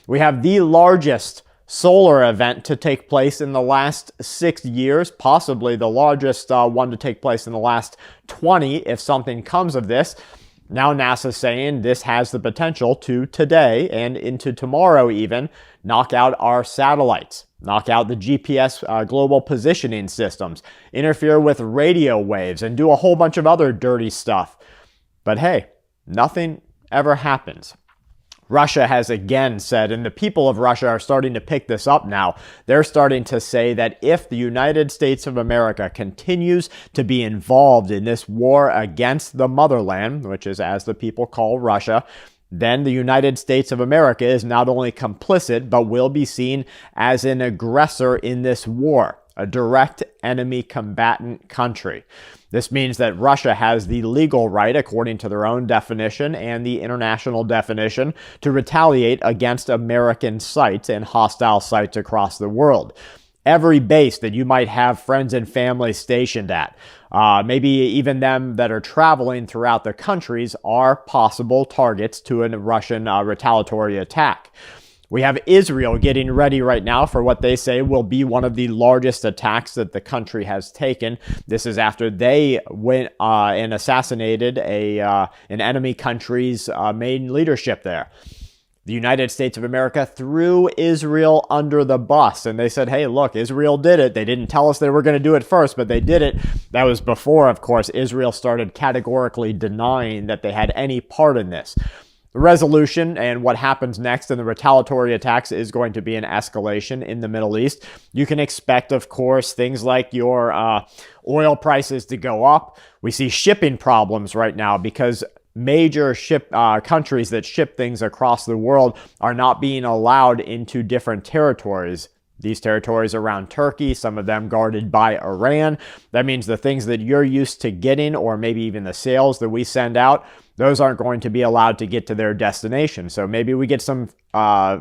We have the largest solar event to take place in the last 6 years, possibly the largest one to take place in the last 20 if something comes of this. Now NASA's saying this has the potential to today and into tomorrow even knock out our satellites, knock out the GPS global positioning systems, interfere with radio waves, and do a whole bunch of other dirty stuff. But hey, nothing ever happens. Russia has again said, and the people of Russia are starting to pick this up now, they're starting to say that if the United States of America continues to be involved in this war against the motherland, which is as the people call Russia, then the United States of America is not only complicit, but will be seen as an aggressor in this war, a direct enemy combatant country. This means that Russia has the legal right, according to their own definition and the international definition, to retaliate against American sites and hostile sites across the world. Every base that you might have friends and family stationed at, maybe even them that are traveling throughout the countries, are possible targets to a Russian retaliatory attack. We have Israel getting ready right now for what they say will be one of the largest attacks that the country has taken. This is after they went and assassinated an enemy country's main leadership there. The United States of America threw Israel under the bus, and they said, hey, look, Israel did it. They didn't tell us they were going to do it first, but they did it. That was before, of course, Israel started categorically denying that they had any part in this. The resolution and what happens next in the retaliatory attacks is going to be an escalation in the Middle East. You can expect, of course, things like your oil prices to go up. We see shipping problems right now because major countries that ship things across the world are not being allowed into different territories. These territories around Turkey, some of them guarded by Iran. That means the things that you're used to getting, or maybe even the sales that we send out, those aren't going to be allowed to get to their destination. So maybe we get some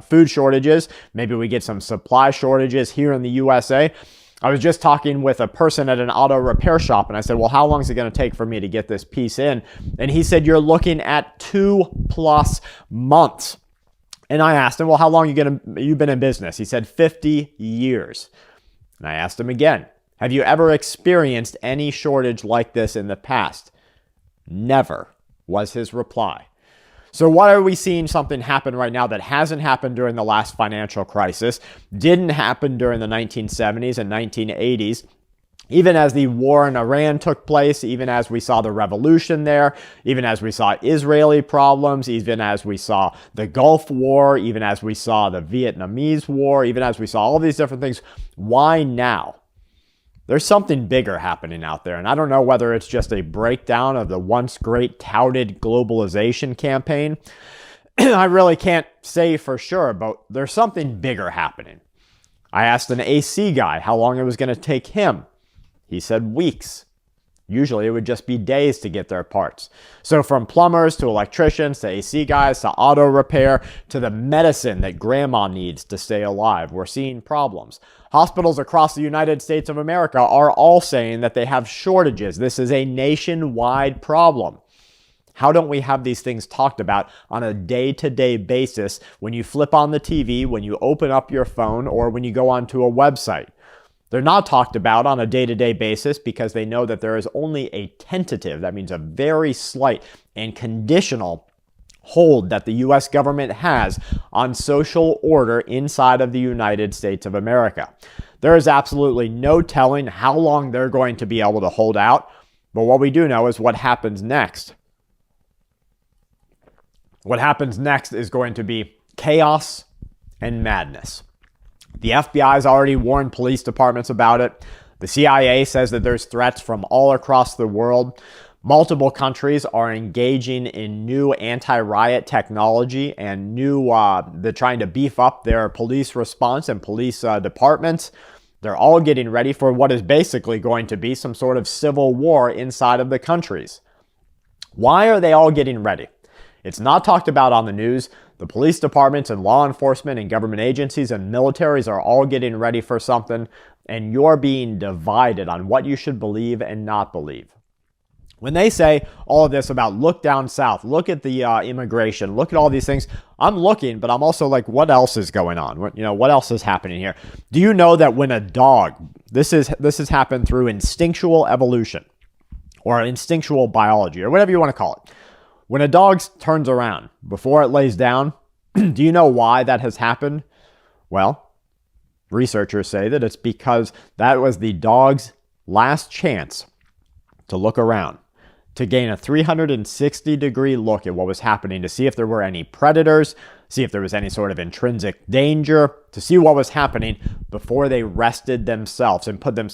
food shortages. Maybe we get some supply shortages here in the USA. I was just talking with a person at an auto repair shop, and I said, well, how long is it going to take for me to get this piece in? And he said, you're looking at 2+ months. And I asked him, well, how long you been in business? He said 50 years. And I asked him again, have you ever experienced any shortage like this in the past? Never, was his reply. So why are we seeing something happen right now that hasn't happened during the last financial crisis, didn't happen during the 1970s and 1980s, even as the war in Iran took place, even as we saw the revolution there, even as we saw Israeli problems, even as we saw the Gulf War, even as we saw the Vietnamese War, even as we saw all these different things? Why now? There's something bigger happening out there, and I don't know whether it's just a breakdown of the once great touted globalization campaign. I really can't say for sure, but there's something bigger happening. I asked an AC guy how long it was going to take him. He said weeks. Usually it would just be days to get their parts. So from plumbers to electricians to AC guys to auto repair to the medicine that grandma needs to stay alive, we're seeing problems. Hospitals across the United States of America are all saying that they have shortages. This is a nationwide problem. How don't we have these things talked about on a day-to-day basis when you flip on the TV, when you open up your phone, or when you go onto a website? They're not talked about on a day-to-day basis because they know that there is only a tentative, that means a very slight and conditional hold that the U.S. government has on social order inside of the United States of America. There is absolutely no telling how long they're going to be able to hold out, but what we do know is what happens next. What happens next is going to be chaos and madness. The FBI has already warned police departments about it. The CIA says that there's threats from all across the world. Multiple countries are engaging in new anti-riot technology and they're trying to beef up their police response and police departments. They're all getting ready for what is basically going to be some sort of civil war inside of the countries. Why are they all getting ready? It's not talked about on the news. The police departments and law enforcement and government agencies and militaries are all getting ready for something, and you're being divided on what you should believe and not believe. When they say all of this about look down south, look at the immigration, look at all these things, I'm looking, but I'm also like, what else is going on? What else is happening here? Do you know that when a dog, this has happened through instinctual evolution or instinctual biology or whatever you want to call it. When a dog turns around before it lays down, do you know why that has happened? Well, researchers say that it's because that was the dog's last chance to look around, to gain a 360-degree look at what was happening, to see if there were any predators, see if there was any sort of intrinsic danger, to see what was happening before they rested themselves and put themselves